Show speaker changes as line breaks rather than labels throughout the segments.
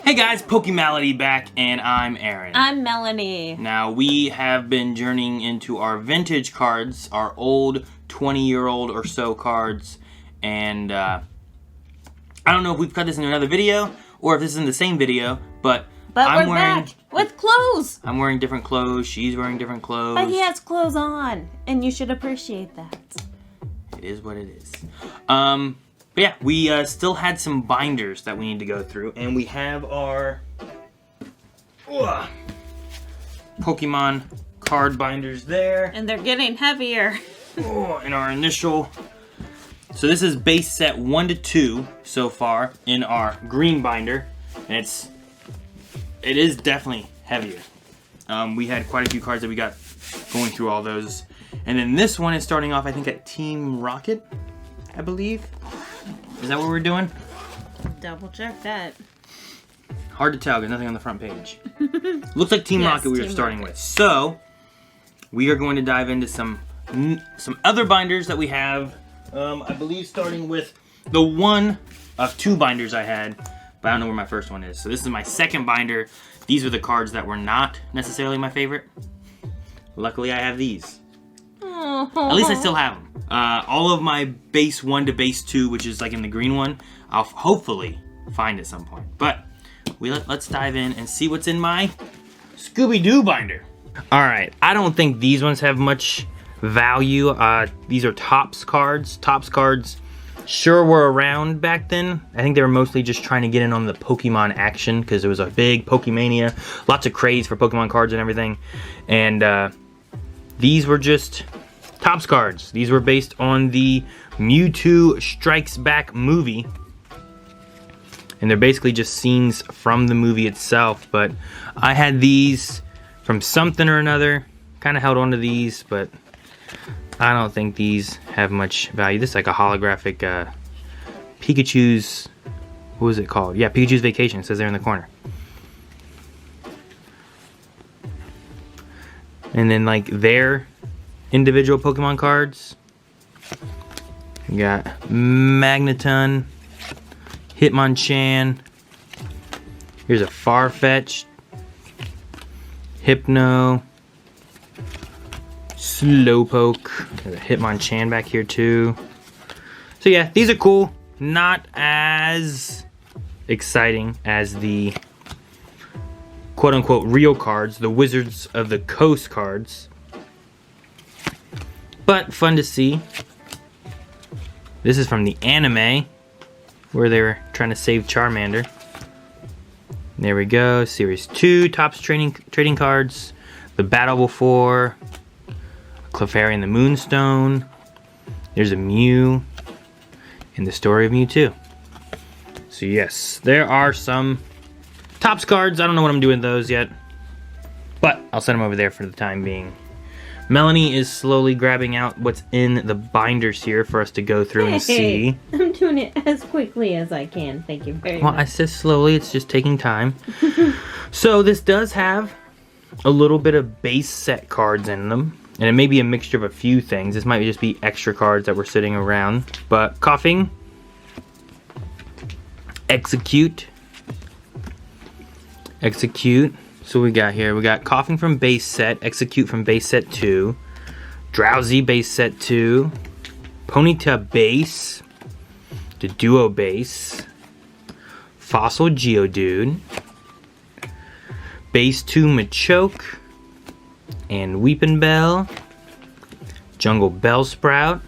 Hey guys, Pokemality back, and I'm Aaron.
I'm Melanie.
Now, we have been journeying into our vintage cards, our old 20-year-old or so cards, and I don't know if we've cut this into another video, or if this is in the same video, but I'm
we're
wearing...
back with clothes!
I'm wearing different clothes, she's wearing different clothes.
But he has clothes on, and you should appreciate that.
It is what it is. But yeah, we still had some binders that we need to go through, and we have our Pokemon card binders there.
And they're getting heavier.
And our initial. So this is base set 1 to 2 so far in our green binder, and it is definitely heavier. We had quite a few cards that we got going through all those, and then this one is starting off, I think, at Team Rocket, I believe. Is that what we're doing?
Double check that.
Hard to tell, there's nothing on the front page. Looks like Team Rocket we were starting with. So, we are going to dive into some other binders that we have. I believe starting with the one of 2 binders I had, but I don't know where my first one is. So this is my second binder. These are the cards that were not necessarily my favorite. Luckily I have these. At least I still have them. All of my base 1 to base 2, which is like in the green one, I'll hopefully find at some point. But let's dive in and see what's in my Scooby-Doo binder. Alright, I don't think these ones have much value. These are Topps cards. Topps cards sure were around back then. I think they were mostly just trying to get in on the Pokemon action because there was a big Pokemania, lots of craze for Pokemon cards and everything. And these were just Topps cards. These were based on the Mewtwo Strikes Back movie. And they're basically just scenes from the movie itself. But I had these from something or another. Kind of held on to these, but I don't think these have much value. This is like a holographic Pikachu's, what was it called? Yeah, Pikachu's Vacation. It says there in the corner. And then like their individual Pokemon cards. We got Magneton, Hitmonchan. Here's a Farfetch'd, Hypno, Slowpoke. There's a Hitmonchan back here too. So yeah, these are cool. Not as exciting as the quote-unquote real cards, the Wizards of the Coast cards. But fun to see. This is from the anime, where they were trying to save Charmander. There we go, Series 2, Topps trading cards. The Battle Before, Clefairy and the Moonstone. There's a Mew, and the Story of Mewtwo. So yes, there are some Topps cards. I don't know what I'm doing with those yet, but I'll set them over there for the time being. Melanie is slowly grabbing out what's in the binders here for us to go through and see.
I'm doing it as quickly as I can. Thank you very much.
Well, I said slowly. It's just taking time. So this does have a little bit of base set cards in them. And it may be a mixture of a few things. This might just be extra cards that were sitting around. But Coughing, Execute. So we got here, we got Coughing from base set, Execute from base set 2, Drowsy base set 2, Ponyta base, the Duo base, Fossil Geodude, base 2 Machoke, and Weepin' Bell, Jungle Bellsprout,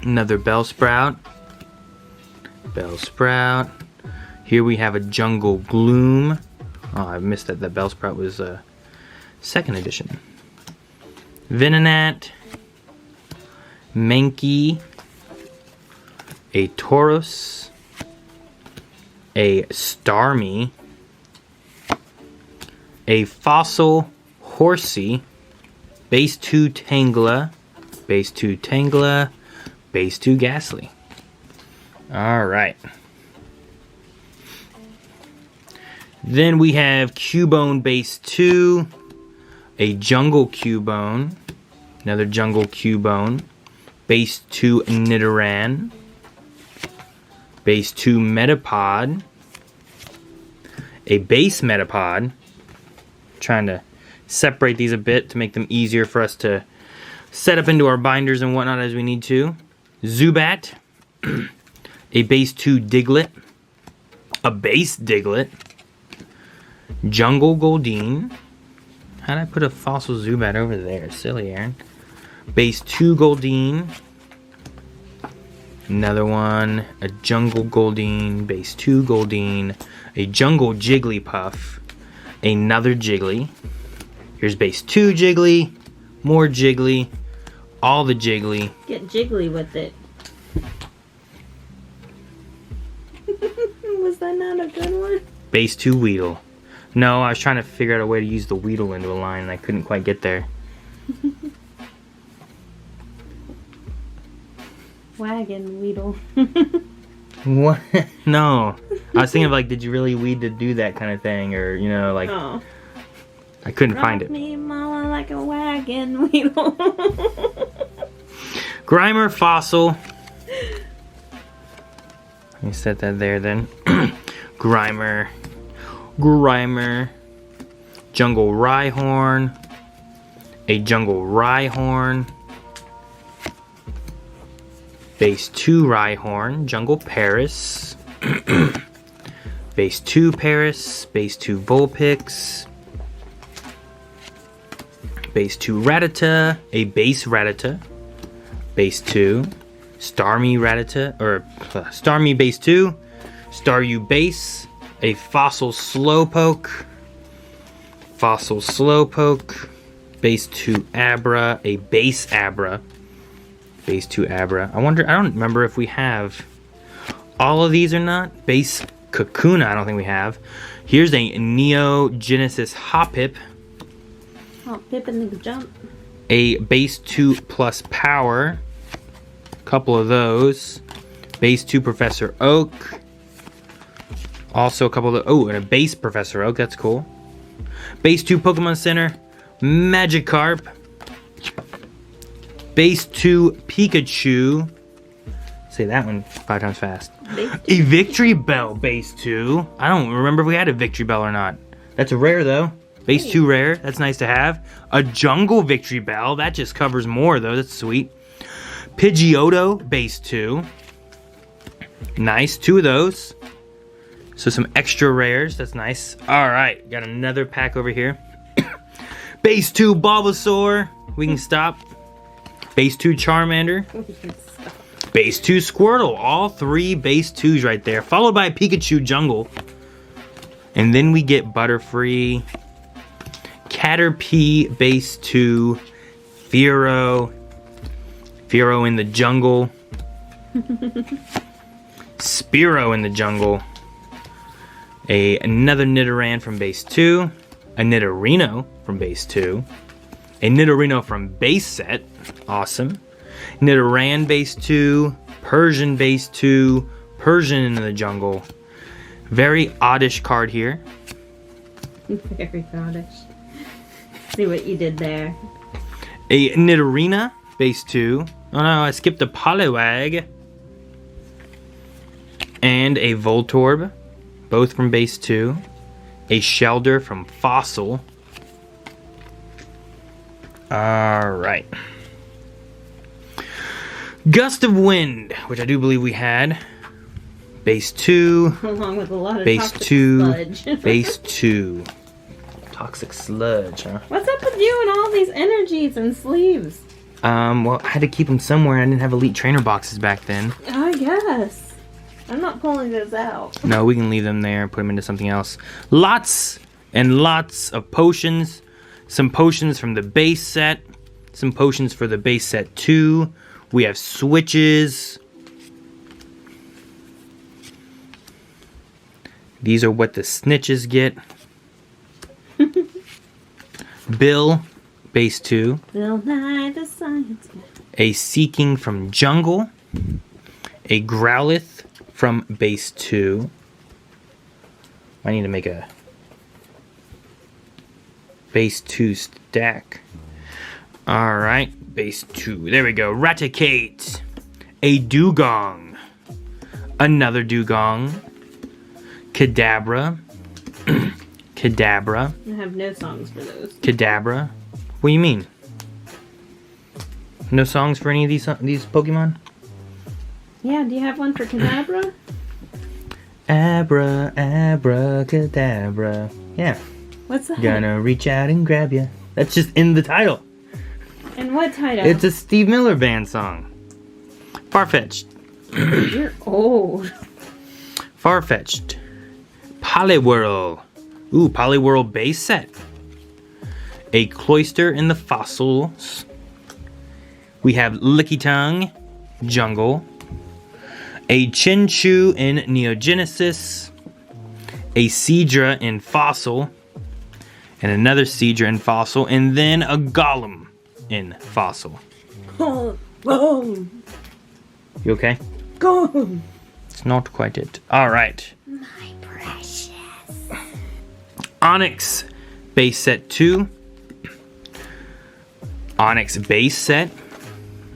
another Bellsprout, here we have a Jungle Gloom. Oh, I missed that Bellsprout was a 2nd edition. Venonat, Mankey, a Tauros, a Starmie, a Fossil Horsey, base 2 Tangela, base 2 Ghastly. Alright. Then we have Cubone base 2, a Jungle Cubone, another Jungle Cubone, base 2 Nidoran, base 2 Metapod, a base Metapod. Trying to separate these a bit to make them easier for us to set up into our binders and whatnot as we need to. Zubat, a base 2 Diglett, a base Diglett, Jungle Goldeen. How'd I put a fossil Zubat over there? Silly, Aaron. Base 2 Goldeen. Another one, a Jungle Goldeen, base 2 Goldeen, a Jungle Jigglypuff, another Jiggly. Here's base 2 Jiggly, more Jiggly, all the Jiggly.
Get jiggly with it. Was that not a good one?
Base 2 Weedle. No, I was trying to figure out a way to use the Weedle into a line and I couldn't quite get there.
Wagon Weedle.
What? No. I was thinking of like, did you really weed to do that kind of thing? Or, you know, like,
Oh.
I couldn't find it.
Rock me, mama, like a wagon wheel.
Grimer Fossil. Let me set that there then. Grimer. Jungle Rhyhorn. A Jungle Rhyhorn. Base 2 Rhyhorn. Jungle Paris. Base 2 Paris. Base 2 Vulpix. Base 2 Rattata. A base Rattata. Base 2. Starmie Rattata. Or Starmie base 2. Staryu base. A fossil Slowpoke. Fossil Slowpoke. Base 2 Abra. A base Abra. Base 2 Abra. I don't remember if we have all of these or not. Base Kakuna, I don't think we have. Here's a Neo Genesis Hoppip.
Oh, Pip and the jump.
A base 2 plus power. Couple of those. Base 2 Professor Oak. Also a couple of, and a base Professor Oak, that's cool. Base 2 Pokemon Center. Magikarp. Base 2 Pikachu. Say that one 5 times fast. A Victory Bell base 2. I don't remember if we had a Victory Bell or not. That's a rare though. Base 2 rare. That's nice to have. A Jungle Victory Bell. That just covers more though. That's sweet. Pidgeotto base 2. Nice. 2 of those. So some extra rares. That's nice. Alright. Got another pack over here. Base 2 Bulbasaur. We can stop. Base 2 Charmander. Base 2 Squirtle. All 3 base 2s right there. Followed by a Pikachu Jungle. And then we get Butterfree. Caterpie base 2. Fearow. Fearow in the jungle. Spearow in the jungle. Another Nidoran from base 2. A Nidorino from base 2. A Nidorino from base set. Awesome. Nidoran base 2. Persian base 2. Persian in the jungle. Very oddish card here.
Very oddish. See what you did there.
A Nidorina base 2. Oh no, I skipped a Poliwag. And a Voltorb. Both from base 2. A Shelder from Fossil. Alright. Gust of Wind, which I do believe we had. Base 2.
Along with a lot of
base
toxic
2.
sludge.
Base 2. Toxic sludge, huh?
What's up with you and all these energies and sleeves?
Well, I had to keep them somewhere. I didn't have Elite Trainer boxes back then.
I guess. I'm not pulling those out.
No, we can leave them there and put them into something else. Lots and lots of potions. Some potions from the base set. Some potions for the base set 2. We have switches. These are what the snitches get. Bill, base 2.
Bill Nye the Science Man.
A Seeking from Jungle. A Growlithe from base 2. I need to make a base 2 stack. Alright, base 2. There we go. Raticate. A Dugong. Another Dugong. Kadabra. Kadabra.
I have no songs for those.
Kadabra. What do you mean? No songs for any of these Pokemon?
Yeah, do you have one for Kadabra?
Abra, abracadabra. Yeah.
What's that?
Gonna reach out and grab ya. That's just in the title.
And what title?
It's a Steve Miller Band song. Farfetch'd.
You're old.
Farfetch'd. Poliwhirl. Ooh, Poliwhirl base set. A Cloyster in the fossils. We have Licky Tongue, Jungle. A Chinchou in Neogenesis. A Seadra in Fossil. And another Seadra in Fossil. And then a Golem in Fossil.
Go.
You okay?
Go.
It's not quite it. Alright.
My precious.
Onyx base set 2. Onyx base set.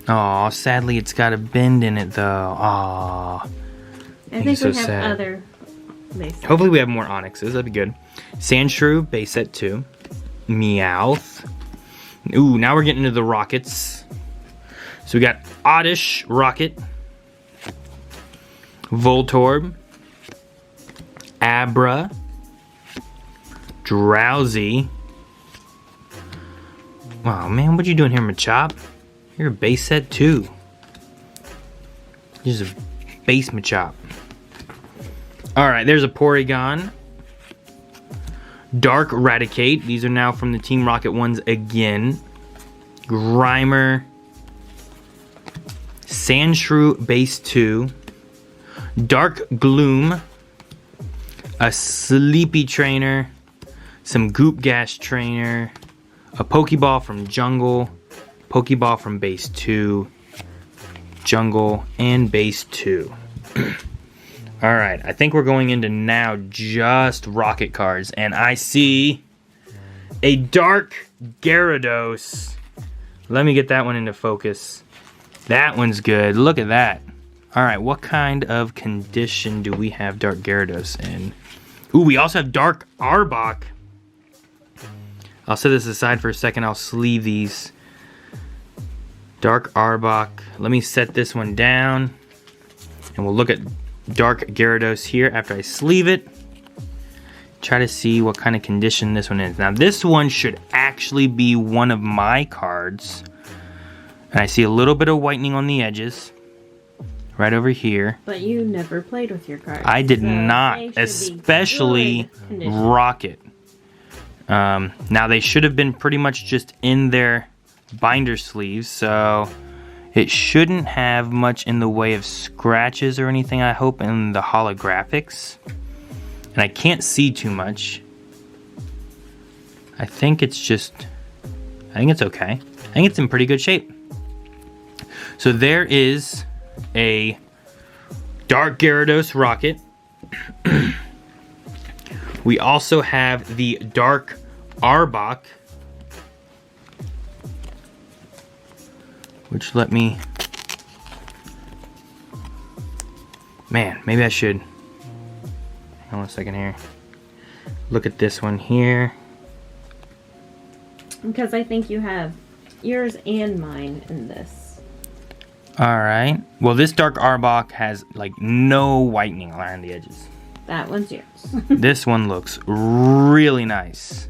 Aw, sadly it's got a bend in it though. Aw.
I think
so
we have
sad.
other bases.
Hopefully we have more Onyxes. That'd be good. Sandshrew base set 2. Meowth. Ooh, now we're getting into the Rockets. So we got Oddish Rocket. Voltorb. Abra. Drowsy. Wow, man, what you doing here, Machop? You're a base set 2. You're just a base Machop. Alright, there's a Porygon. Dark Raticate. These are now from the Team Rocket ones again. Grimer. Sandshrew base 2. Dark Gloom. A Sleepy Trainer. Some Goop Gas Trainer. A Pokeball from Jungle. Pokeball from base 2. Jungle and base 2. Alright, I think we're going into now just Rocket cards. And I see a Dark Gyarados. Let me get that one into focus. That one's good. Look at that. Alright, what kind of condition do we have Dark Gyarados in? Ooh, we also have Dark Arbok. I'll set this aside for a second. I'll sleeve these. Dark Arbok. Let me set this one down. And we'll look at Dark Gyarados here after I sleeve it. Try to see what kind of condition this one is. Now this one should actually be one of my cards. And I see a little bit of whitening on the edges. Right over here.
But you never played with your cards.
I did
so
not.
they should
Especially
be good condition.
Rocket. Now they should have been pretty much just in their binder sleeves. So it shouldn't have much in the way of scratches or anything, I hope, in the holographics. And I can't see too much. I think it's okay. I think it's in pretty good shape. So there is a Dark Gyarados Rocket. We also have the Dark Arbok, which let me... Man, maybe I should... Hang on a second here. Look at this one here.
Because I think you have yours and mine in this.
Alright. Well, this Dark Arbok has, like, no whitening around the edges.
That one's yours.
This one looks really nice.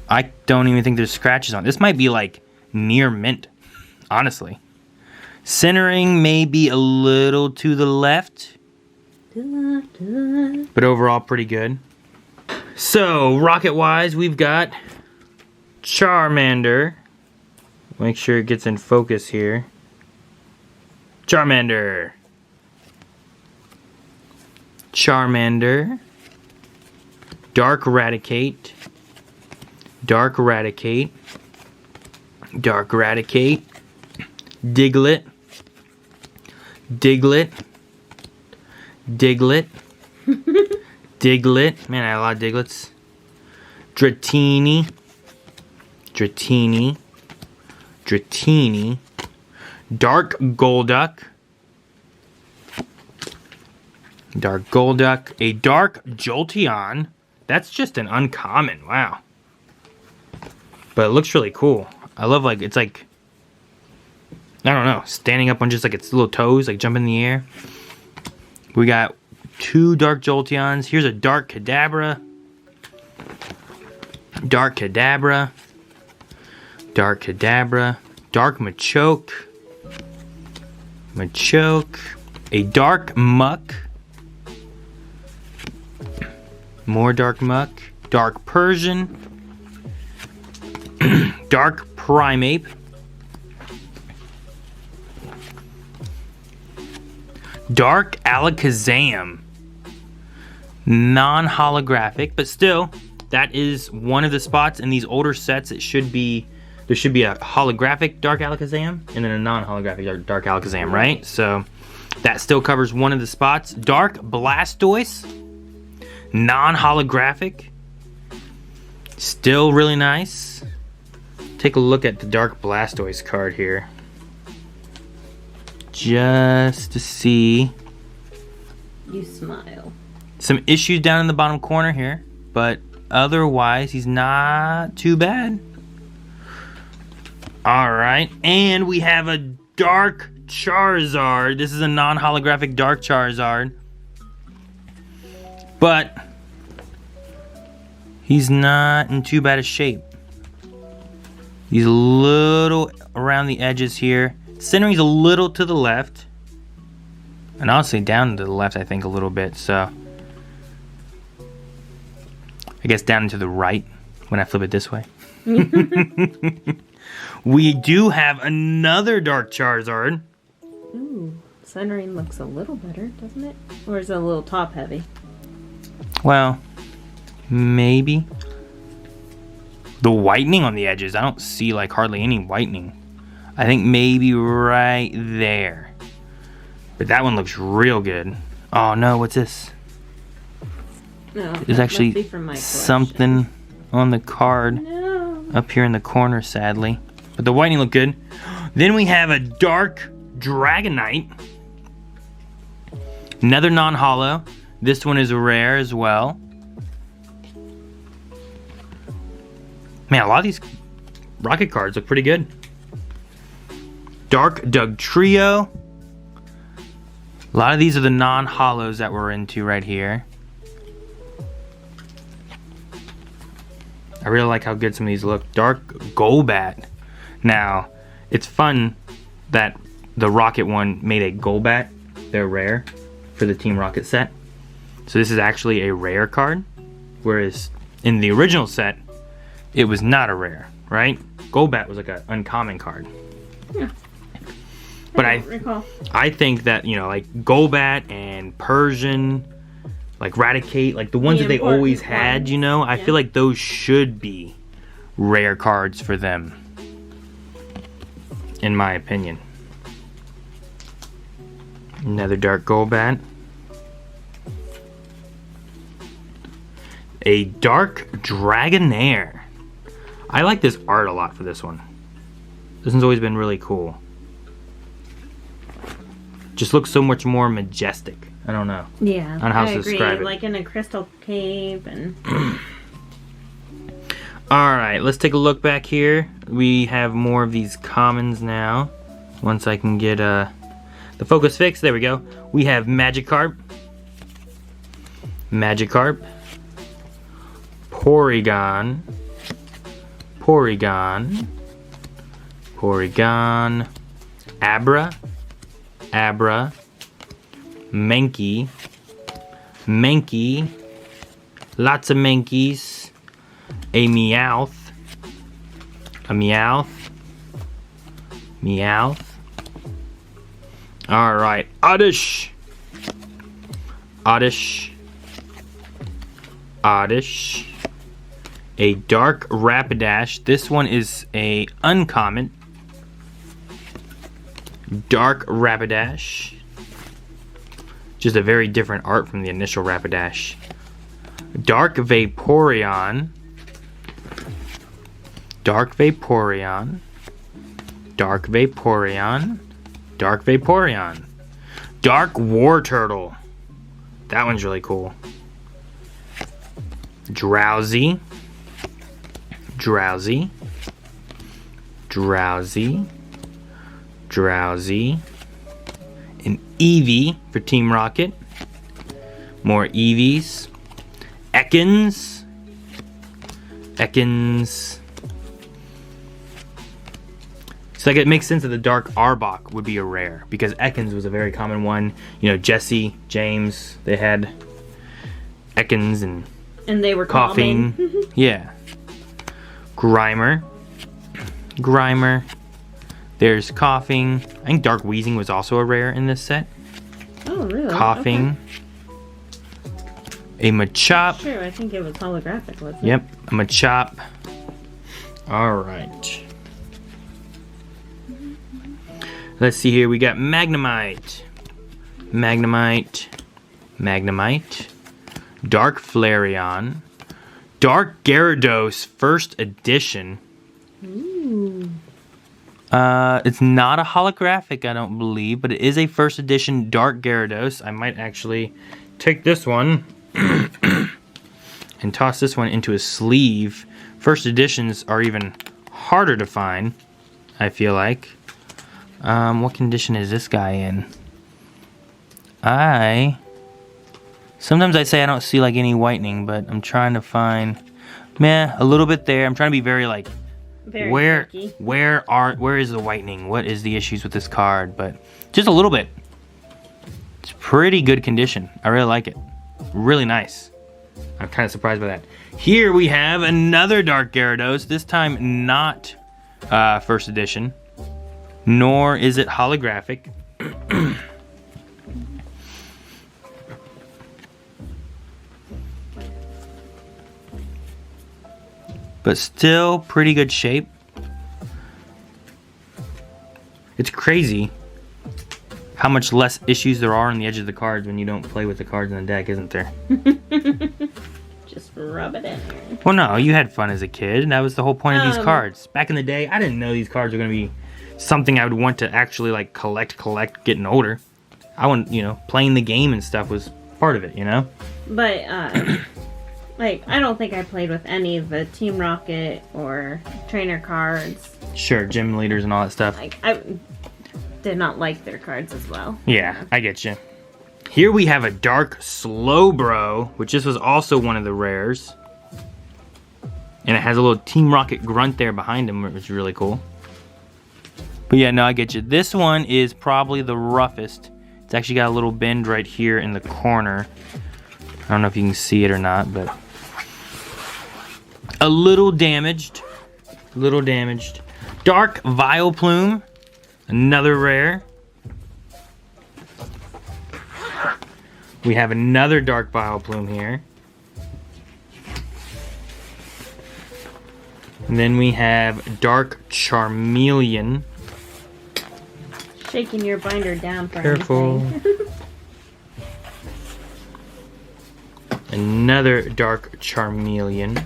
I don't even think there's scratches on it. This might be, like, near mint, honestly. Centering may be a little to the left. But overall, pretty good. So, Rocket-wise, we've got Charmander. Make sure it gets in focus here. Charmander. Charmander. Dark Raticate. Dark Raticate. Dark Raticate. Diglett. Diglett. Diglett. Diglett. Man, I had a lot of Diglets. Dratini. Dratini. Dratini. Dark Golduck. Dark Golduck. A Dark Jolteon. That's just an uncommon. Wow. But it looks really cool. I love, like, it's like, I don't know, standing up on just like its little toes, like jumping in the air. We got 2 Dark Jolteons. Here's a Dark Kadabra. Dark Kadabra. Dark Kadabra. Dark Machoke. Machoke. A Dark Muck. More Dark Muck. Dark Persian. Dark Primeape. Dark Alakazam. Non-holographic, but still, that is one of the spots in these older sets. There should be a holographic Dark Alakazam and then a non-holographic Dark Alakazam, right? So that still covers one of the spots. Dark Blastoise. Non-holographic. Still really nice. Take a look at the Dark Blastoise card here. Just to see.
You smile.
Some issues down in the bottom corner here, but otherwise he's not too bad. Alright, and we have a Dark Charizard. This is a non-holographic Dark Charizard. But he's not in too bad a shape. He's a little around the edges here. Centering's a little to the left. And honestly down to the left, I think, a little bit. So I guess down to the right when I flip it this way. We do have another Dark Charizard.
Ooh, centering looks a little better, doesn't it? Or is it a little top heavy?
Well, maybe. The whitening on the edges, I don't see like hardly any whitening. I think maybe right there. But that one looks real good. Oh no, what's this?
No,
There's actually something on the card up here in the corner, sadly. But the whitening looked good. Then we have a Dark Dragonite. Another non-holo. This one is a rare as well. Man, a lot of these Rocket cards look pretty good. Dark Dugtrio. A lot of these are the non-holos that we're into right here. I really like how good some of these look. Dark Golbat. Now, it's fun that the Rocket one made a Golbat. They're rare for the Team Rocket set. So this is actually a rare card. Whereas in the original set, it was not a rare, right? Golbat was like an uncommon card.
Yeah.
But
I
think that, you know, like Golbat and Persian, like Raticate, like the ones that they always had, you know, I feel like those should be rare cards for them, in my opinion. Another Dark Golbat. A Dark Dragonair. I like this art a lot for this one. This one's always been really cool. Just looks so much more majestic. I don't know.
Yeah,
I don't know how to describe it.
Like in a crystal cave and.
All right, let's take a look back here. We have more of these commons now. Once I can get the focus fixed, there we go. We have Magikarp, Porygon, Abra, Mankey, lots of Mankeys, a Meowth, All right, Oddish, a Dark Rapidash. This one is a uncommon. Dark Rapidash. Just a very different art from the initial Rapidash. Dark Vaporeon. Dark Vaporeon. Dark Vaporeon. Dark Vaporeon. Dark War Turtle. That one's really cool. Drowsy. Drowsy. Drowsy. Drowsy. An Eevee for Team Rocket. More Eevees. Ekans. Ekans. So like it makes sense that the Dark Arbok would be a rare because Ekans was a very common one. You know, Jesse, James, they had Ekans
and they were
coughing. Yeah. Grimer. Grimer. There's coughing. I think Dark Wheezing was also a rare in this set.
Oh, really?
Coughing.
Okay.
A Machop.
Sure, I think it was holographic, wasn't it?
Yep, a Machop. Alright. Let's see here. We got Magnemite. Magnemite. Magnemite. Dark Flareon. Dark Gyarados First Edition.
Ooh.
It's not a holographic, I don't believe, but it is a first edition Dark Gyarados. I might actually take this one and toss this one into a sleeve. First editions are even harder to find, I feel like. What condition is this guy in? Sometimes I say I don't see like any whitening, but I'm trying to find, a little bit there. I'm trying to be very like, where is the whitening? What is the issues with this card? But just a little bit. It's pretty good condition. I really like it. Really nice. I'm kind of surprised by that. Here we have another Dark Gyarados. This time not first edition, nor is it holographic. But still pretty good shape. It's crazy how much less issues there are on the edge of the cards when you don't play with the cards in the deck, isn't there?
Just rub it in there.
Well, no, you had fun as a kid. That was the whole point of these cards. Back in the day, I didn't know these cards were going to be something I would want to actually like collect getting older. I want, playing the game and stuff was part of it,
But, like, I don't think I played with any of the Team Rocket or trainer cards.
Sure, gym leaders and all that stuff.
Like, I did not like their cards as well.
Yeah, I get you. Here we have a Dark Slowbro, which this was also one of the rares. And it has a little Team Rocket grunt there behind him, which is really cool. But yeah, no, I get you. This one is probably the roughest. It's actually got a little bend right here in the corner. I don't know if you can see it or not, but a little damaged. Dark Vileplume, another rare. We have another Dark Vileplume here. And then we have Dark Charmeleon.
Shaking your binder down for
Careful. Another Dark Charmeleon.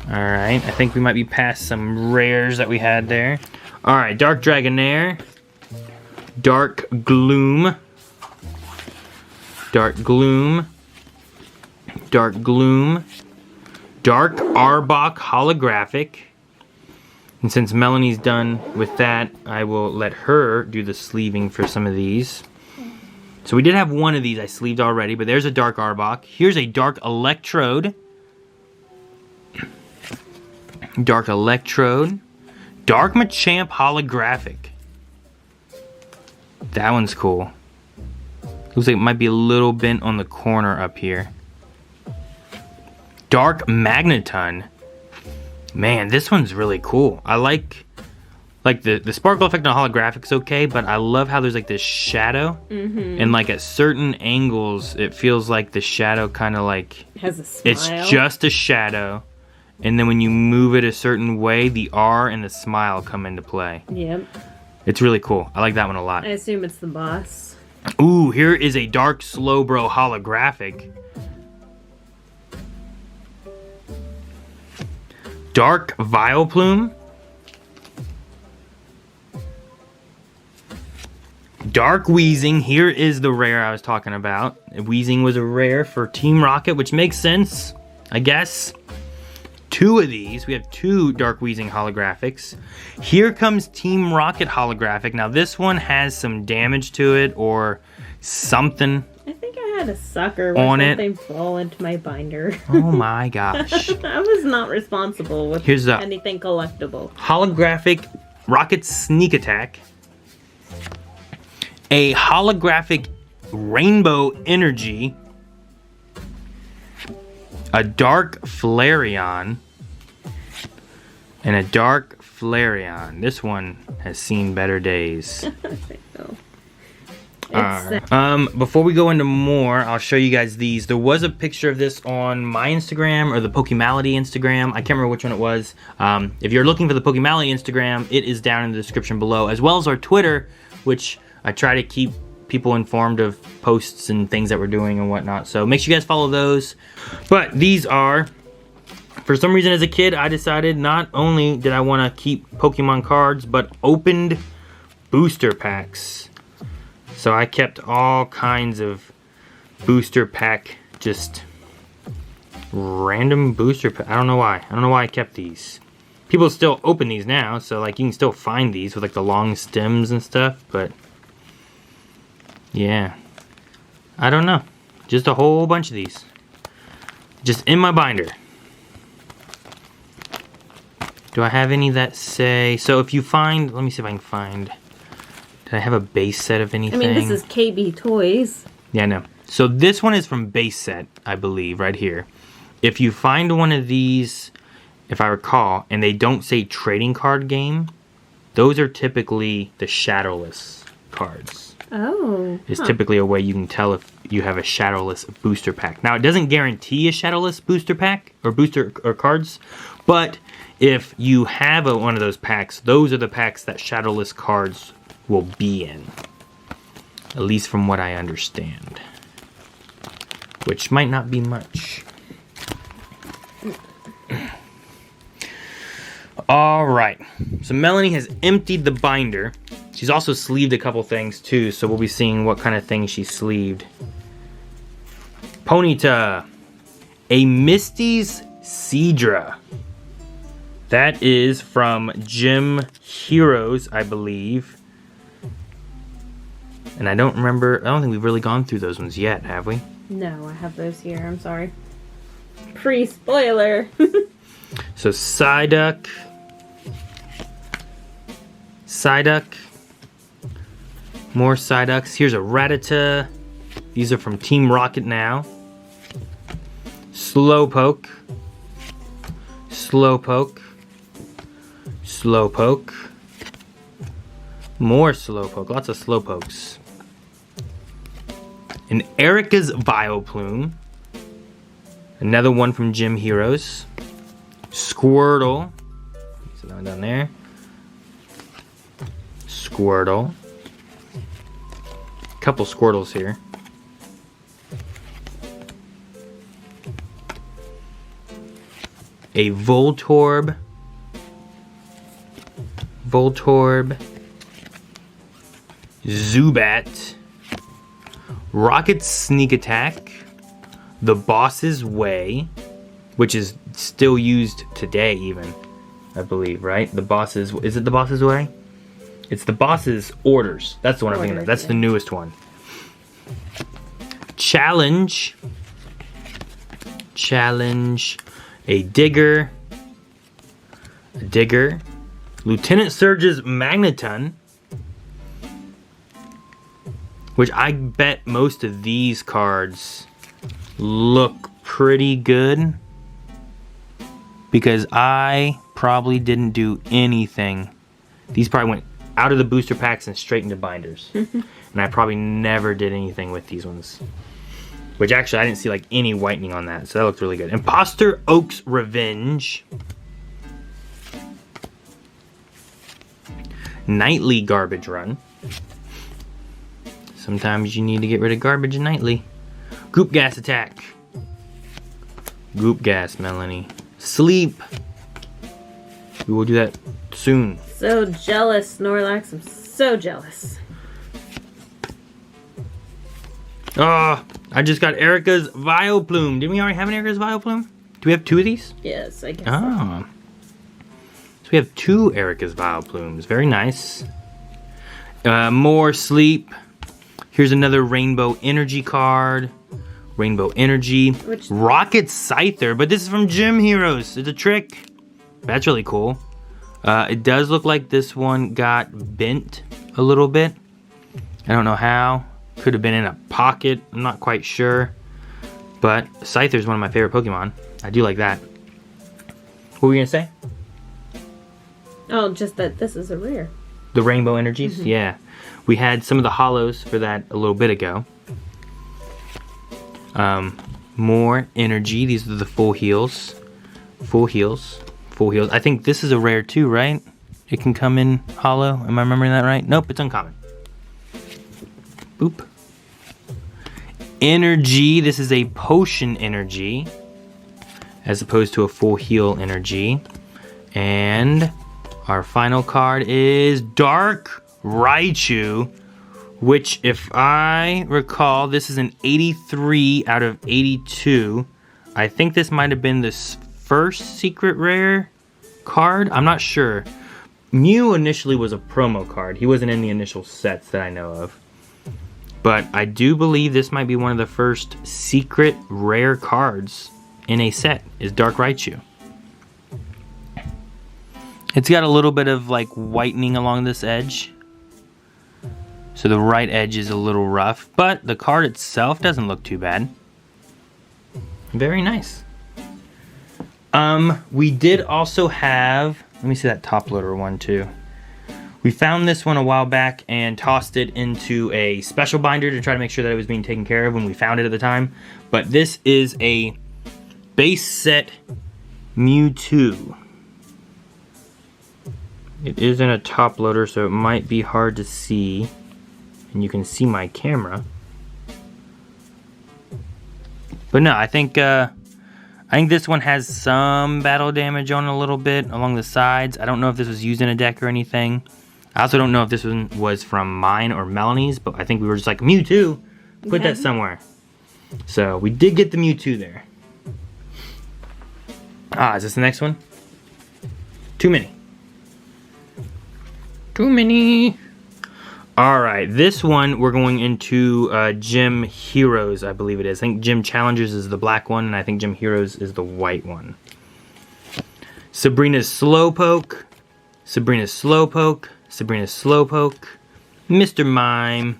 Alright, I think we might be past some rares that we had there. Alright, Dark Dragonair. Dark Gloom. Dark Gloom. Dark Gloom. Dark Arbok Holographic. And since Melanie's done with that, I will let her do the sleeving for some of these. So we did have one of these I sleeved already, but there's a Dark Arbok. Here's a Dark Electrode. Dark Electrode. Dark Machamp Holographic. That one's cool. Looks like it might be a little bent on the corner up here. Dark Magneton. Man, this one's really cool. I like the sparkle effect on holographic's okay, but I love how there's like this shadow. And like at certain angles, it feels like the shadow kind of like
has a smile.
It's just a shadow. And then when you move it a certain way, the R and the smile come into play.
Yep.
It's really cool. I like that one a lot.
I assume it's the boss.
Ooh, here is a Dark Slowbro holographic. Dark Vileplume. Dark Wheezing. Here is the rare I was talking about. Wheezing was a rare for Team Rocket, which makes sense, I guess. 2 of these. We have 2 Dark Wheezing holographics. Here comes Team Rocket holographic. Now this one has some damage to it or something.
I think I had a sucker with something fall into my binder.
Oh my gosh.
I was not responsible with anything collectible.
Holographic Rocket Sneak Attack. A holographic Rainbow Energy. A Dark Flareon. And a Dark Flareon. This one has seen better days.
I think so.
Before we go into more, I'll show you guys these. There was a picture of this on my Instagram or the Pokemality Instagram. I can't remember which one it was. If you're looking for the Pokemality Instagram, it is down in the description below, as well as our Twitter, which I try to keep people informed of posts and things that we're doing and whatnot. So make sure you guys follow those. But these are, for some reason as a kid, I decided not only did I want to keep Pokemon cards, but opened booster packs. So I kept all kinds of booster pack, just random booster pack. I don't know why. I don't know why I kept these. People still open these now, so like you can still find these with like the long stems and stuff, but yeah. I don't know. Just a whole bunch of these. Just in my binder. Do I have any that say, so if you find, let me see if I can find, did I have a base set of anything?
I mean, this is KB Toys.
Yeah, I know. So this one is from base set, I believe, right here. If you find one of these, if I recall, and they don't say trading card game, those are typically the shadowless cards.
Oh.
It's typically a way you can tell if you have a shadowless booster pack. Now, it doesn't guarantee a shadowless booster pack or booster or cards, but if you have one of those packs, those are the packs that shadowless cards will be in. At least from what I understand. Which might not be much. Alright, so Melanie has emptied the binder. She's also sleeved a couple things too, so we'll be seeing what kind of things she sleeved. Ponyta, a Misty's Seadra. That is from Gym Heroes, I believe. And I don't think we've really gone through those ones yet, have we?
No, I have those here, I'm sorry. Pre-spoiler.
So Psyduck. More Psyducks. Here's a Rattata. These are from Team Rocket now. Slowpoke. More Slowpoke. Lots of Slowpokes. An Erica's Vileplume. Another one from Gym Heroes. Squirtle. So that one down there. Squirtle. Couple Squirtles here. A Voltorb. Zubat. Rocket Sneak Attack. The Boss's Way, which is still used today even, I believe, right? Is it the Boss's Way? It's the Boss's Orders. That's the one I'm thinking of. That's the newest one. Challenge. A Digger. Lieutenant Surge's Magneton. Which I bet most of these cards look pretty good. Because I probably didn't do anything. These probably went out of the booster packs and straight into binders. And I probably never did anything with these ones. Which actually I didn't see like any whitening on that. So that looked really good. Imposter Oak's Revenge. Nightly Garbage Run. Sometimes you need to get rid of garbage nightly. Goop Gas Attack. Goop Gas, Melanie. Sleep. We will do that soon.
So jealous, Snorlax. I'm so jealous.
Oh, I just got Erica's Vileplume. Didn't we already have an Erica's Vileplume? Do we have 2 of these?
Yes, I guess.
Oh. So we have 2 Erica's Vileplumes. Very nice. More sleep. Here's another Rainbow Energy card. Rainbow Energy. Rocket Scyther, but this is from Gym Heroes. It's a trick. That's really cool. It does look like this one got bent a little bit. I don't know how. Could have been in a pocket. I'm not quite sure. But Scyther is one of my favorite Pokemon. I do like that. What were you going to say?
Oh, just that this is a rare.
The Rainbow Energies? Mm-hmm. Yeah. We had some of the hollows for that a little bit ago. More energy. These are the full heals. Full heals. Full heals. I think this is a rare too, right? It can come in hollow. Am I remembering that right? Nope, it's uncommon. Boop. Energy. This is a potion energy as opposed to a full heal energy. And our final card is Dark Raichu, which, if I recall, this is an 83 out of 82. I think this might have been the first secret rare card. I'm not sure. Mew initially was a promo card. He wasn't in the initial sets that I know of. But I do believe this might be one of the first secret rare cards in a set, is Dark Raichu. It's got a little bit of like whitening along this edge. So the right edge is a little rough, but the card itself doesn't look too bad. Very nice. We did also have, let me see that top loader one too. We found this one a while back and tossed it into a special binder to try to make sure that it was being taken care of when we found it at the time. But this is a base set Mewtwo. It is in a top loader, so it might be hard to see. And you can see my camera. But no, I think this one has some battle damage on it a little bit along the sides. I don't know if this was used in a deck or anything. I also don't know if this one was from mine or Melanie's, but I think we were just like, Mewtwo, put that somewhere. So we did get the Mewtwo there. Ah, is this the next one? Too many. Too many. Alright, this one we're going into Gym Heroes, I believe it is. I think Gym Challengers is the black one, and I think Gym Heroes is the white one. Sabrina's Slowpoke. Sabrina's Slowpoke. Sabrina's Slowpoke. Mr. Mime.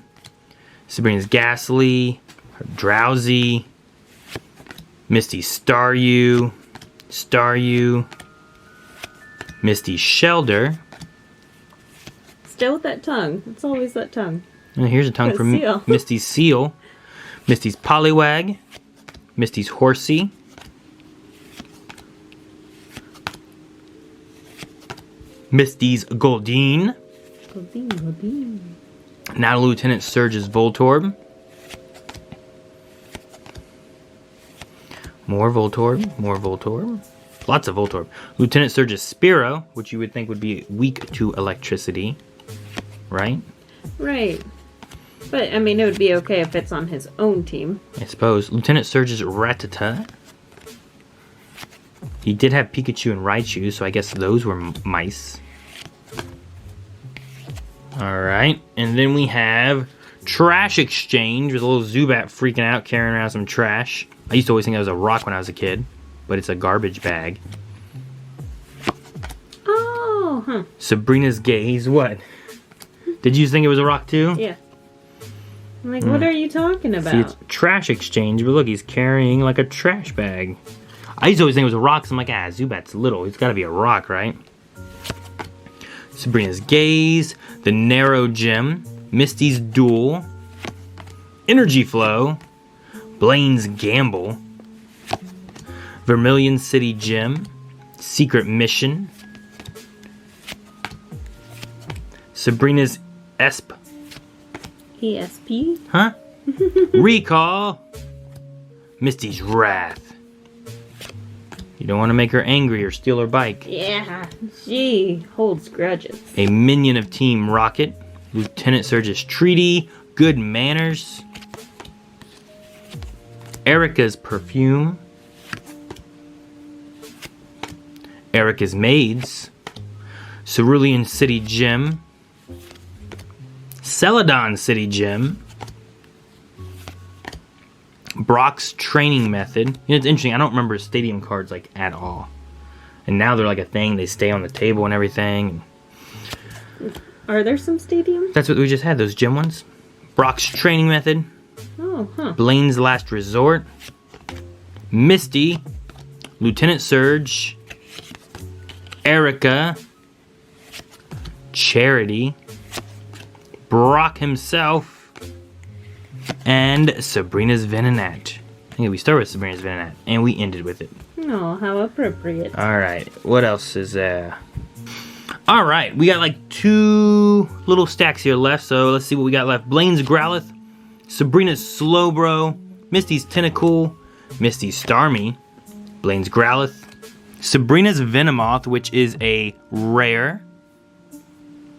Sabrina's Ghastly. Drowsy. Misty Staryu. Staryu. Misty Shelder.
Still with that tongue. It's always that tongue.
And here's a tongue from Misty's Seal. Misty's Poliwag. Misty's Horsey. Misty's Goldeen.
Goldeen.
Now Lieutenant Surge's Voltorb. More Voltorb. More Voltorb. Lots of Voltorb. Lieutenant Surge's Spearow, which you would think would be weak to electricity. Right?
Right. But, I mean, it would be okay if it's on his own team.
I suppose. Lieutenant Surge's Rattata. He did have Pikachu and Raichu, so I guess those were mice. Alright. And then we have Trash Exchange with a little Zubat freaking out, carrying around some trash. I used to always think it was a rock when I was a kid, but it's a garbage bag.
Oh, huh.
Sabrina's Gaze, what? Did you think it was a rock too?
Yeah. I'm like, what are you talking about?
See, it's Trash Exchange, but look, he's carrying like a trash bag. I used to always think it was a rock, so I'm like, Zubat's little. It's gotta be a rock, right? Sabrina's Gaze, the Narrow Gem, Misty's Duel, Energy Flow, Blaine's Gamble, Vermilion City Gym, Secret Mission, Sabrina's
ESP?
Huh? Recall, Misty's Wrath. You don't want to make her angry or steal her bike.
Yeah, she holds grudges.
A minion of Team Rocket, Lieutenant Surge's Treaty, Good Manners, Erica's Perfume. Erica's Maids. Cerulean City Gym. Celadon City Gym. Brock's Training Method. You know, it's interesting, I don't remember stadium cards like at all. And now they're like a thing, they stay on the table and everything.
Are there some stadiums?
That's what we just had, those gym ones. Brock's Training Method.
Oh, huh.
Blaine's Last Resort. Misty. Lieutenant Surge. Erica. Charity. Brock himself. And Sabrina's Venonat. I think we started with Sabrina's Venonat, and we ended with it.
Oh, how appropriate.
Alright, what else is there? Alright, we got like 2 little stacks here left, so let's see what we got left. Blaine's Growlithe, Sabrina's Slowbro, Misty's Tentacool, Misty's Starmie, Blaine's Growlithe, Sabrina's Venomoth, which is a rare.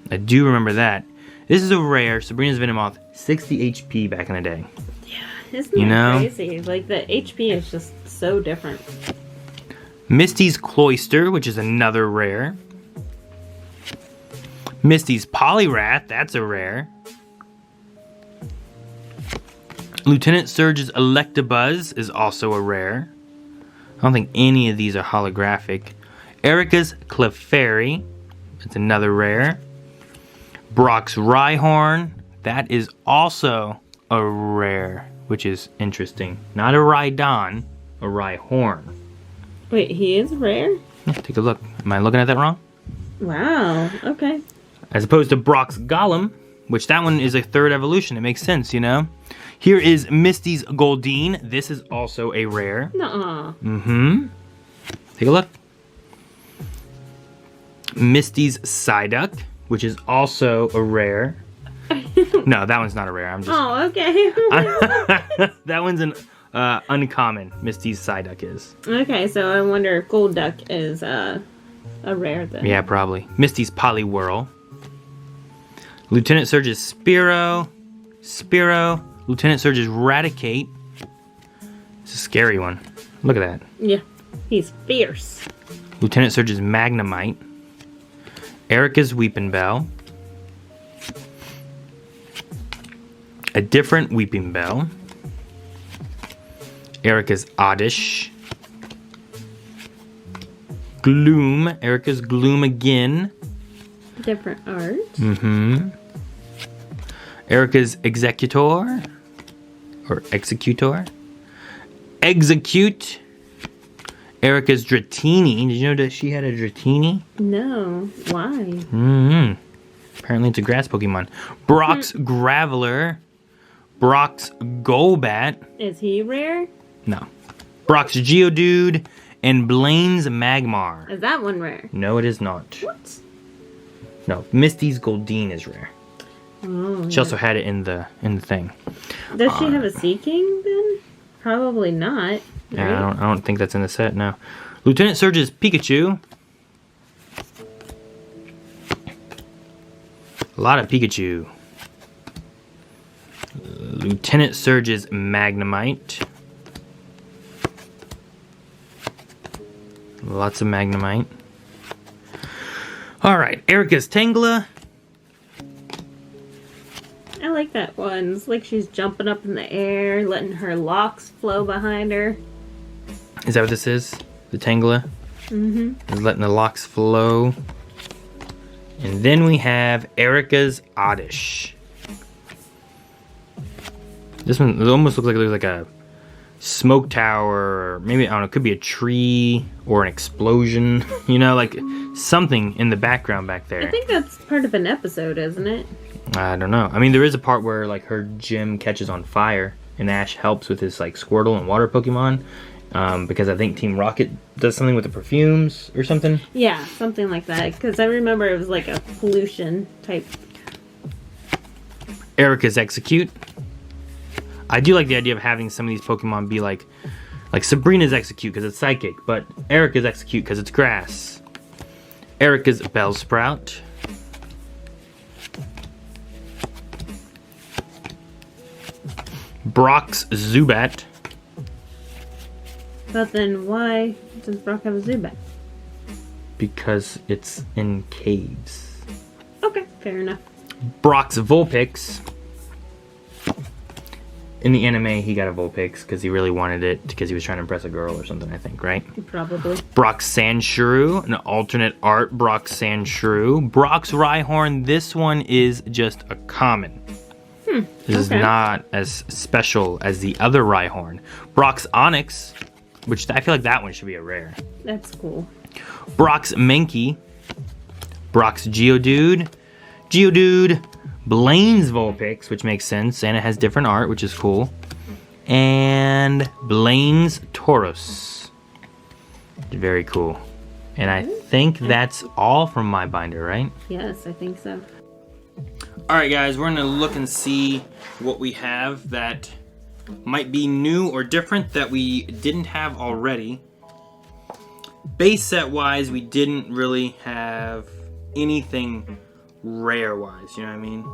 I do remember that. This is a rare, Sabrina's Venomoth, 60 HP back in the day.
Yeah, isn't that crazy? Like, the HP is just so different.
Misty's Cloyster, which is another rare. Misty's Poliwrath, that's a rare. Lieutenant Surge's Electabuzz is also a rare. I don't think any of these are holographic. Erica's Clefairy, that's another rare. Brock's Rhyhorn, that is also a rare, which is interesting. Not a Rhydon, a Rhyhorn.
Wait, he is rare?
Yeah, take a look. Am I looking at that wrong?
Wow, okay.
As opposed to Brock's Golem, which that one is a 3rd evolution. It makes sense, you know? Here is Misty's Goldeen. This is also a rare.
Nuh-uh.
Mm-hmm. Take a look. Misty's Psyduck, which is also a rare. No, that one's not a rare. I'm just...
Oh, okay.
That one's an uncommon. Misty's Psyduck is.
Okay, so I wonder if Golduck is a rare then.
Yeah, probably. Misty's Poliwhirl. Lieutenant Surge's Spearow. Lieutenant Surge's Raticate. It's a scary one. Look at that.
Yeah, he's fierce.
Lieutenant Surge's Magnemite. Erica's Weeping Bell. A different Weeping Bell. Erica's Oddish. Gloom. Erica's Gloom again.
Different art.
Mm-hmm. Erica's Executor. Or Executor. Execute. Erica's Dratini. Did you know that she had a Dratini?
No. Why?
Mm-hmm. Apparently it's a grass Pokemon. Brock's Graveler. Brock's Golbat.
Is he rare?
No. Brock's Geodude. And Blaine's Magmar.
Is that one rare?
No, it is not.
What?
No, Misty's Goldeen is rare.
Oh,
She also had it in the thing.
Does she have a Seaking then? Probably not. Right?
Yeah, I don't think that's in the set, no. Lieutenant Surge's Pikachu. A lot of Pikachu. Lieutenant Surge's Magnemite. Lots of Magnemite. Alright, Erica's Tangela.
I like that one. It's like she's jumping up in the air, letting her locks flow behind her.
Is that what this is? The Tangela?
Mm-hmm.
Is letting the locks flow. And then we have Erica's Oddish. This one, it almost looks like there's like a smoke tower, or maybe, I don't know, it could be a tree or an explosion, you know, like something in the background back there.
I think that's part of an episode, isn't it?
I don't know. I mean, there is a part where like her gym catches on fire and Ash helps with his like Squirtle and water Pokemon, because I think Team Rocket does something with the perfumes or something.
Yeah, something like that, because I remember it was like a pollution type.
Erica's Execute. I do like the idea of having some of these Pokemon be like Sabrina's Execute because it's psychic, but Erica's Execute because it's grass. Erica's Bellsprout. Brock's Zubat.
But then why does Brock have a Zubat?
Because it's in caves.
Okay, fair enough.
Brock's Vulpix. In the anime, he got a Vulpix because he really wanted it because he was trying to impress a girl or something, I think, right?
Probably.
Brock's Sandshrew, an alternate art Brock's Sandshrew. Brock's Rhyhorn, this one is just a common. This is not as special as the other Rhyhorn. Brock's Onyx, which I feel like that one should be a rare.
That's cool.
Brock's Mankey. Brock's Geodude. Geodude. Blaine's Vulpix, which makes sense, and it has different art, which is cool. And Blaine's Tauros. Very cool. And I think that's all from my binder, right?
Yes, I think so.
Alright guys, we're gonna look and see what we have that might be new or different that we didn't have already. Base set wise, we didn't really have anything rare wise, you know what I mean?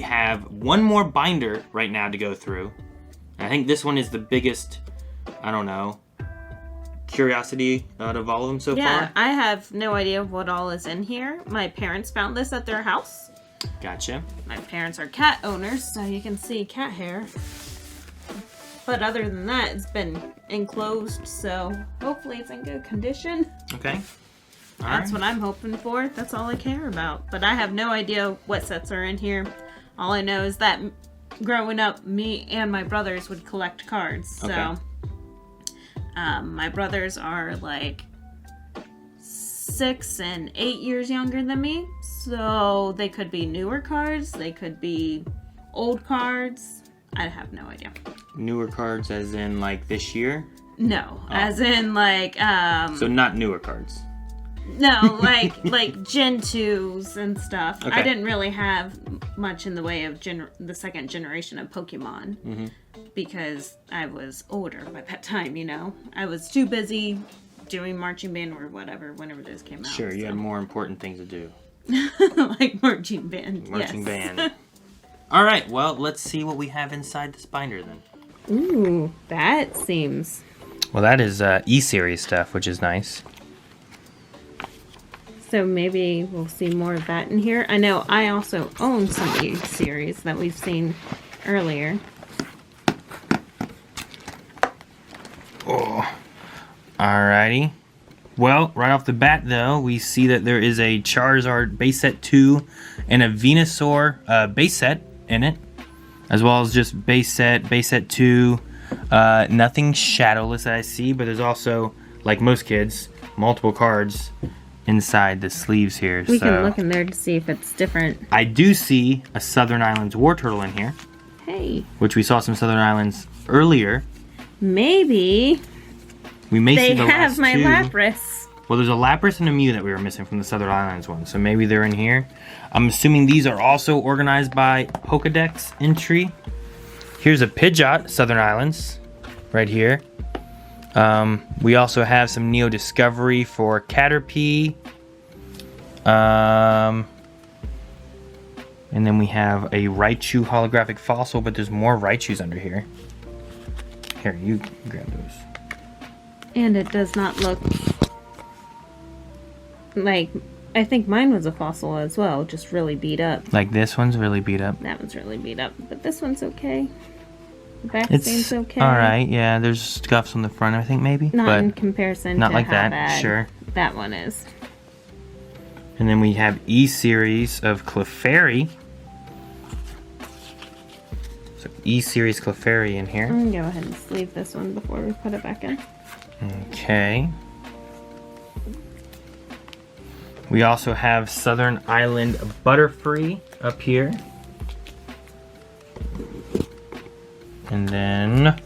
have one more binder right now to go through. I think this one is the biggest, I don't know, curiosity out of all of them so far.
Yeah, I have no idea what all is in here. My parents found this at their house.
Gotcha.
My parents are cat owners, so you can see cat hair. But other than that, it's been enclosed, so hopefully it's in good condition.
Okay.
That's what I'm hoping for. That's all I care about. But I have no idea what sets are in here. All I know is that growing up, me and my brothers would collect cards. So,
Okay.
My brothers are like 6 and 8 years younger than me. So they could be newer cards. They could be old cards. I have no idea.
Newer cards as in like this year?
No, as in like
So not newer cards.
no, like Gen 2s and stuff.
Okay.
I didn't really have much in the way of the second generation of Pokemon because I was older by that time, you know. I was too busy doing marching band or whatever whenever this came out.
Sure, you had more important things to do.
like marching band.
Marching
yes.
band. All right, well, let's see what we have inside this binder then.
Ooh, that seems...
Well, that is E-Series stuff, which is nice.
So maybe we'll see more of that in here. I know I also own some E-Series that we've seen earlier.
Oh. Alrighty. Well, right off the bat, though, we see that there is a Charizard base set 2 and a Venusaur base set in it, as well as just base set 2. Nothing shadowless that I see, but there's also, like most kids, multiple cards inside the sleeves here.
We can look in there to see if it's different.
I do see a Southern Islands War Turtle in here.
Hey.
Which we saw some Southern Islands earlier.
Maybe
we may see the
have
last
my
two.
Lapras.
Well, there's a Lapras and a Mew that we were missing from the Southern Islands one, so maybe they're in here. I'm assuming these are also organized by Pokedex entry. Here's a Pidgeot, Southern Islands, right here. We also have some Neo Discovery for Caterpie. And then we have a Raichu holographic fossil, but there's more Raichus under here. Here, you grab those.
And it does not look like... I think mine was a fossil as well, just really beat up.
Like this one's really beat up.
That one's really beat up, but this one's okay. The back
It's
seems okay.
alright, yeah, there's scuffs on the front, I think, maybe.
Not
but
in comparison
not
to
like
how
that,
bad
sure.
that one is.
And then we have E-Series of Clefairy. So E-Series Clefairy in here.
I'm gonna go ahead and sleeve this one before we put it back in.
Okay. We also have Southern Island Butterfree up here. And then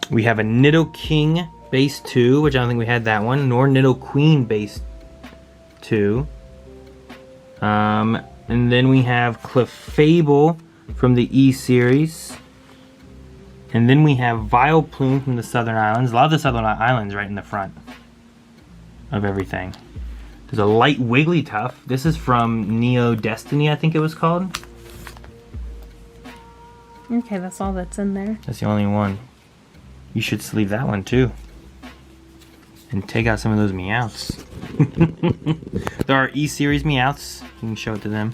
we have a Nidoking base 2, which I don't think we had that one, nor Nidoqueen base 2. And then we have Clefable from the E-Series. And then we have Vileplume from the Southern Islands. A lot of the Southern Islands right in the front of everything. There's a light Wigglytuff. This is from Neo Destiny, I think it was called.
Okay, that's all that's in there.
That's the only one. You should sleeve that one too. And take out some of those Meowths. There are E-Series Meowths. You can show it to them.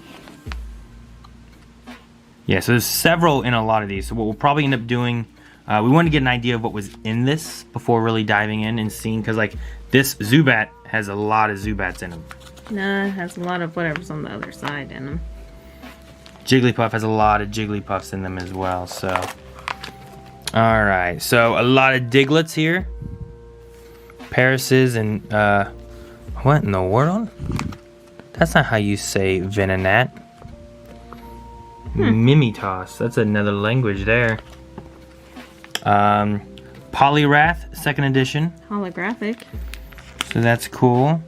Yeah, so there's several in a lot of these. So what we'll probably end up doing, we want to get an idea of what was in this before really diving in and seeing, because like this Zubat has a lot of Zubats in them.
Nah, it has a lot of whatever's on the other side in them.
Jigglypuff has a lot of Jigglypuffs in them as well, so. Alright, so a lot of Diglets here. Parises and, what in the world? That's not how you say Venonat. Mimitos, that's another language there. Poliwrath, second edition.
Holographic.
So that's cool.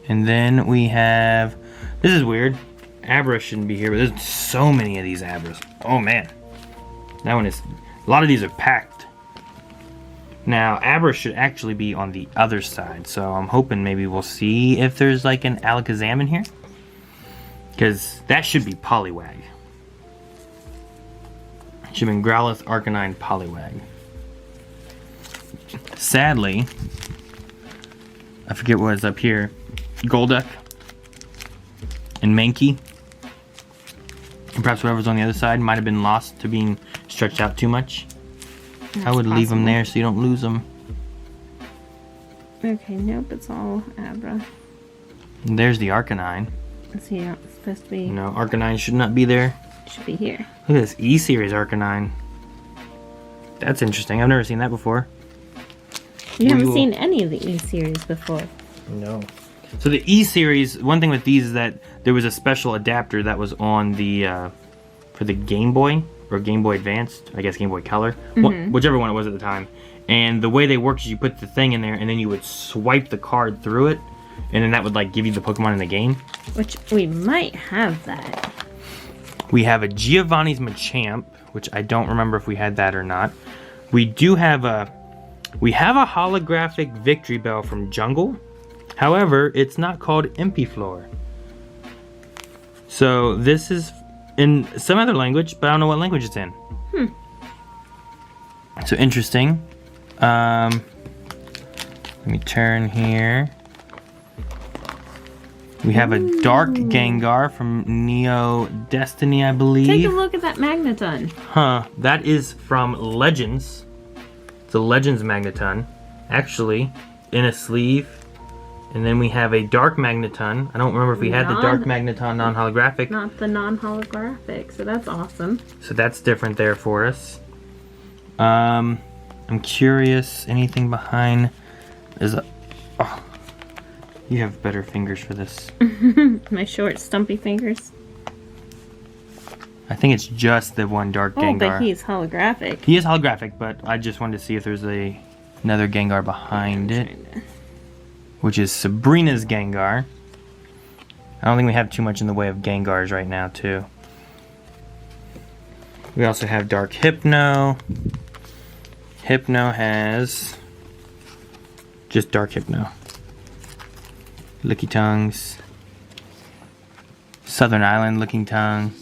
And then we have, this is weird. Abra shouldn't be here, but there's so many of these Abras. Oh man. That one is, a lot of these are packed. Now, Abra should actually be on the other side, so I'm hoping maybe we'll see if there's like an Alakazam in here. Because that should be Poliwag. Should have been Growlithe, Arcanine, Poliwag. Sadly, I forget what was up here. Golduck and Mankey. And perhaps whatever's on the other side might have been lost to being stretched out too much.
That's
I would leave them
possible.
there so you don't lose them.
Okay, nope, it's all Abra.
And there's the Arcanine.
Is he not supposed to be?
No, Arcanine should not be there.
Should be here.
Look at this E-Series Arcanine. That's interesting. I've never seen that before.
You haven't
will-
seen any of the E-Series before.
No. So the E-Series, one thing with these is that there was a special adapter that was on the, for the Game Boy, or Game Boy Advanced, I guess Game Boy Color, whichever one it was at the time. And the way they worked is you put the thing in there and then you would swipe the card through it, and then that would like give you the Pokemon in the game.
Which we might have that.
We have a Giovanni's Machamp, which I don't remember if we had that or not. We do have a holographic Victory Bell from Jungle. However, it's not called Impiflor. So this is in some other language, but I don't know what language it's in. So interesting. Let me turn here. We have a Dark Gengar from Neo Destiny, I believe.
Take a look at that Magneton.
Huh, that is from Legends. It's a Legends Magneton. Actually, in a sleeve. And then we have a Dark Magneton. I don't remember if we had the Dark Magneton non-holographic.
Not the non-holographic, so that's awesome.
So that's different there for us. I'm curious, anything behind is a... Oh, you have better fingers for this.
My short, stumpy fingers.
I think it's just the one Dark Gengar.
Oh, but he's holographic.
He is holographic, but I just wanted to see if there's another Gengar behind it, which is Sabrina's Gengar. I don't think we have too much in the way of Gengars right now, too. We also have Dark Hypno. Hypno has just Dark Hypno. Licky Tongues. Southern Island Licking Tongue.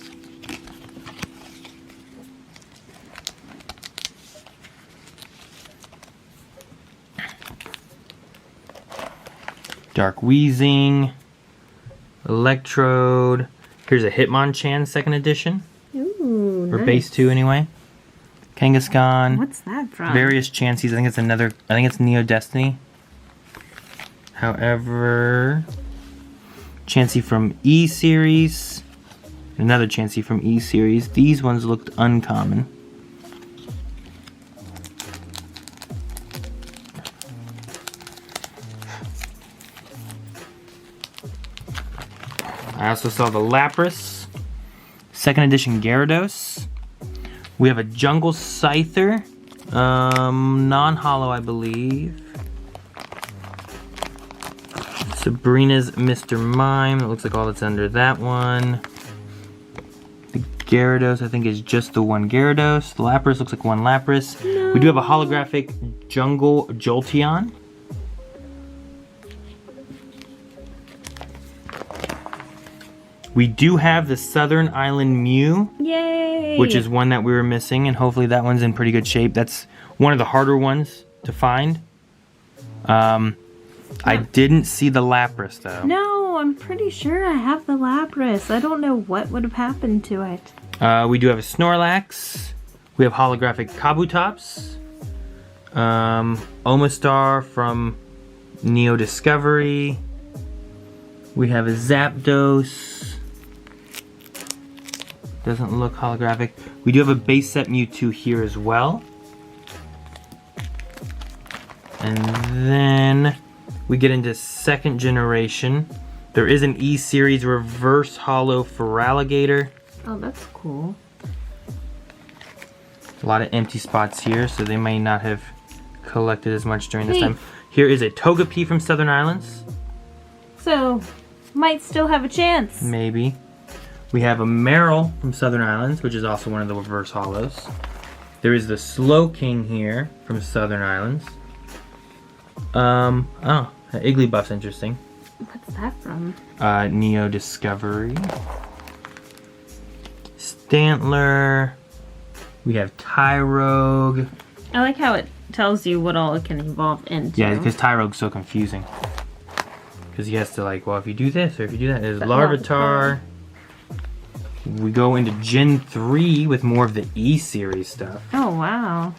Dark Wheezing, Electrode. Here's a Hitmonchan second edition,
Ooh,
or
nice.
base 2 anyway. Kangaskhan,
What's that from?
various Chanseys. I think it's Neo Destiny. However, Chansey from E Series, another Chansey from E Series. These ones looked uncommon. I also saw the Lapras, second edition Gyarados. We have a Jungle Scyther, non-holo, I believe. Sabrina's Mr. Mime. It looks like all that's under that one. The Gyarados, I think, is just the one Gyarados. The Lapras looks like one Lapras.
No.
We do have a holographic Jungle Jolteon. We do have the Southern Island Mew,
Yay!
which is one that we were missing, and hopefully that one's in pretty good shape. That's one of the harder ones to find. I didn't see the Lapras, though.
No, I'm pretty sure I have the Lapras. I don't know what would have happened to it.
We do have a Snorlax. We have holographic Kabutops. Omastar from Neo Discovery. We have a Zapdos. Doesn't look holographic. We do have a base set Mewtwo here as well. And then we get into second generation. There is an E-Series reverse holo Feraligatr.
Oh, that's cool.
A lot of empty spots here, so they may not have collected as much during this
Hey.
time. Here is a Togepi from Southern Islands.
So, might still have a chance.
Maybe. We have a Meryl from Southern Islands, which is also one of the reverse holos. There is the Slow King here from Southern Islands. Oh, Igglybuff's interesting.
What's that from?
Neo Discovery. Stantler. We have Tyrogue.
I like how it tells you what all it can evolve into.
Yeah, because Tyrogue's so confusing. Because he has to like, well, if you do this or if you do that, there's
But
Larvitar. We go into Gen 3 with more of the E-Series stuff.
Oh, wow.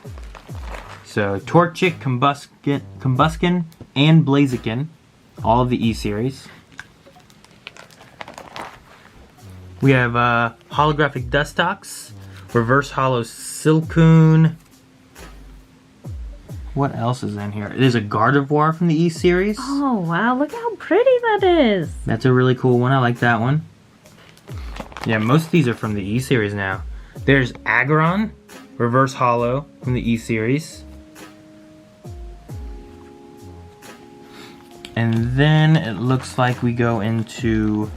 So, Torchic, Combuskin, and Blaziken. All of the E-Series. We have Holographic Dustox, Reverse Hollow Silcoon. What else is in here? There's a Gardevoir from the E-Series.
Oh, wow. Look how pretty that is.
That's a really cool one. I like that one. Yeah, most of these are from the E-Series now. There's Aggron, Reverse Hollow from the E-Series. And then it looks like we go into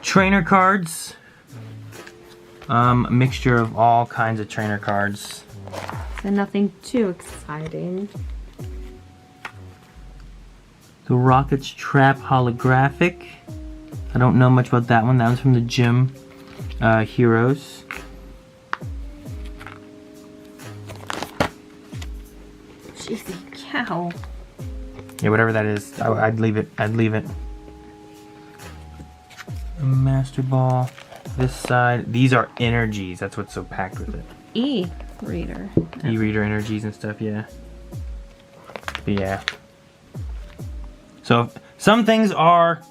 trainer cards. A mixture of all kinds of trainer cards.
So nothing too exciting.
The Rocket's Trap Holographic. I don't know much about that one. That one's from the Gym Heroes.
Jeezy cow.
Yeah, whatever that is, I'd leave it. I'd leave it. A Master Ball. This side. These are energies. That's what's so packed with it.
E-reader.
E-reader energies and stuff, yeah. But yeah. So some things are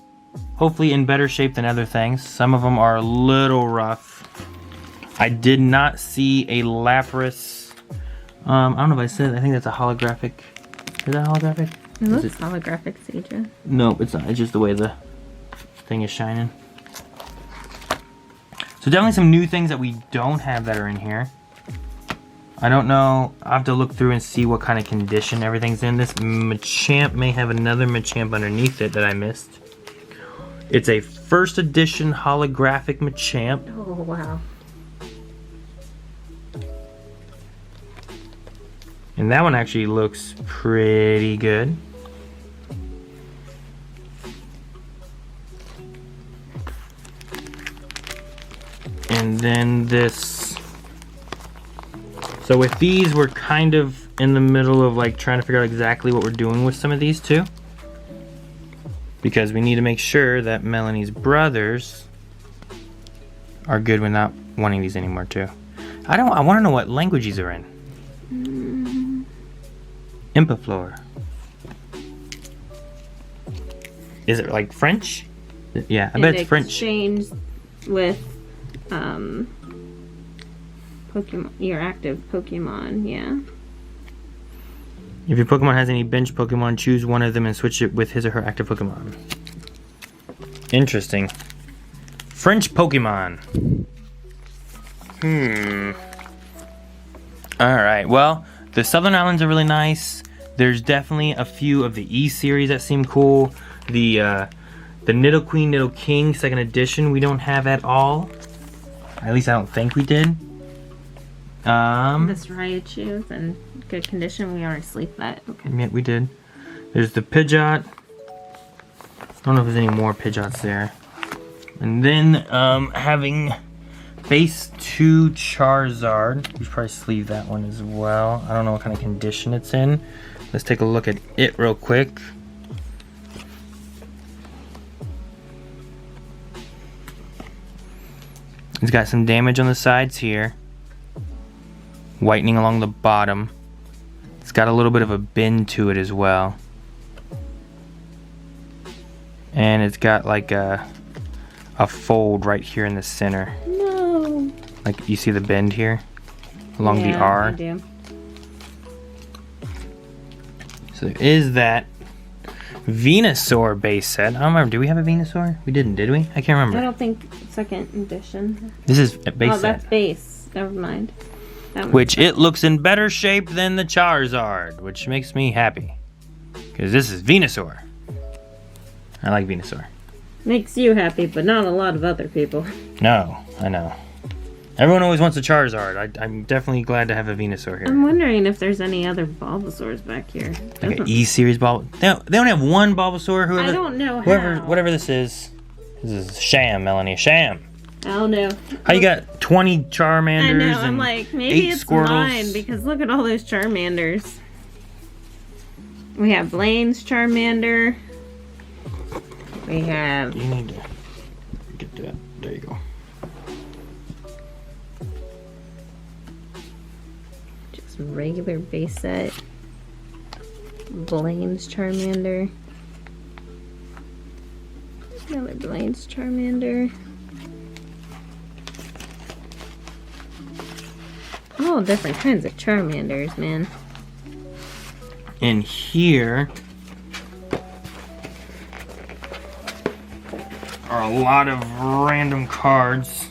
hopefully in better shape than other things. Some of them are a little rough. I did not see a Lapras. I don't know if I said. I think that's a holographic. Is that holographic?
It looks holographic, Seja.
No, it's not. It's just the way the thing is shining. So definitely some new things that we don't have that are in here. I don't know. I'll have to look through and see what kind of condition everything's in. This Machamp may have another Machamp underneath it that I missed. It's a first edition holographic Machamp.
Oh, wow.
And that one actually looks pretty good. And then this. So with these, we're kind of in the middle of like trying to figure out exactly what we're doing with some of these too. Because we need to make sure that Melanie's brothers are good with not wanting these anymore too. I want to know what language these are in. Impiflor. Is it like French? Yeah, I bet it's French.
Exchange with Pokemon, your active Pokemon, yeah.
If your Pokemon has any bench Pokemon, choose one of them and switch it with his or her active Pokemon. Interesting. French Pokemon. Alright, well, the Southern Islands are really nice. There's definitely a few of the E-Series that seem cool. The Nidoqueen, Nidoking 2nd edition we don't have at all. At least I don't think we did.
This Raichu is in good condition. We already sleep that. Okay.
Yeah, we did. There's the Pidgeot. I don't know if there's any more Pidgeots there. And then having Phase 2 Charizard. We should probably sleeve that one as well. I don't know what kind of condition it's in. Let's take a look at it real quick. It's got some damage on the sides here. Whitening along the bottom. It's got a little bit of a bend to it as well. And it's got like a fold right here in the center.
No.
Like you see the bend here along the R.
I do.
So there is that Venusaur base set. I don't remember. Did we have a Venusaur? We didn't, did we? I can't remember.
I don't think 2nd edition.
This is a base set.
Oh, that's base. Never mind.
Which it looks in better shape than the Charizard, which makes me happy. Because this is Venusaur. I like Venusaur.
Makes you happy, but not a lot of other people.
No, I know. Everyone always wants a Charizard. I'm definitely glad to have a Venusaur here.
I'm wondering if there's any other Bulbasaurs back here.
Like an E-Series Bulbasaur. They only have one Bulbasaur. Whoever,
I don't know
whatever this is. This is Sham, Melanie. Sham.
I don't know.
How you got 20 Charmanders
I know,
and
I'm like, maybe
8
it's
Squirtles?
mine, because look at all those Charmanders. We have Blaine's Charmander. We have...
You need to get that. There you go.
Just regular base set. Blaine's Charmander. Another Blaine's Charmander. All different kinds of Charmanders, man.
And here are a lot of random cards.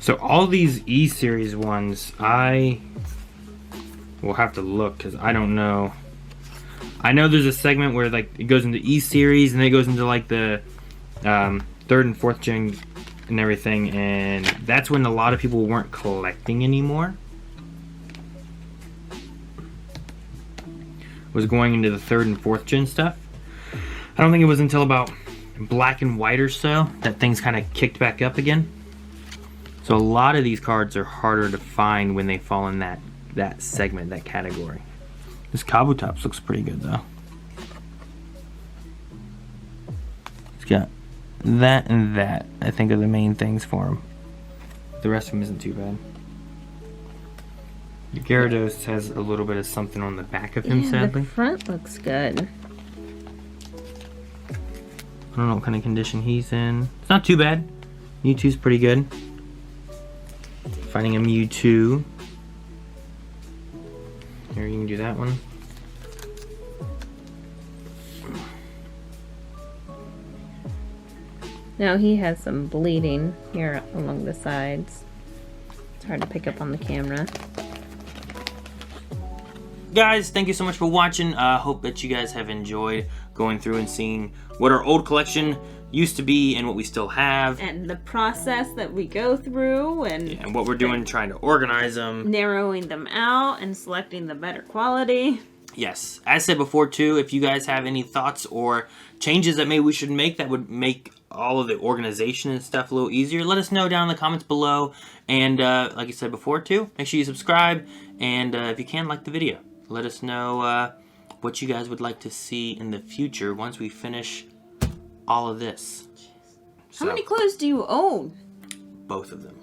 So all these E-Series ones, I will have to look because I don't know. I know there's a segment where like it goes into E-Series and then it goes into like the 3rd and 4th gen and everything, and that's when a lot of people weren't collecting anymore. Was going into the 3rd and 4th gen stuff. I don't think it was until about Black and White or so that things kind of kicked back up again. So a lot of these cards are harder to find when they fall in that segment, that category. This Kabutops looks pretty good though. It's got that and that, I think, are the main things for him. The rest of them isn't too bad. The Gyarados has a little bit of something on the back of him, sadly.
The front looks good.
I don't know what kind of condition he's in. It's not too bad. Mewtwo's pretty good. Finding a Mewtwo. Here, you can do that one.
Now he has some bleeding here along the sides. It's hard to pick up on the camera.
Guys, thank you so much for watching. Hope that you guys have enjoyed going through and seeing what our old collection used to be and what we still have.
And the process that we go through
and what we're doing trying to organize them.
Narrowing them out and selecting the better quality.
Yes. As said before too, if you guys have any thoughts or changes that maybe we should make that would make all of the organization and stuff a little easier, let us know down in the comments below. And like I said before too, make sure you subscribe. And if you can, like the video. Let us know what you guys would like to see in the future once we finish all of this.
How many clothes do you own?
Both of them.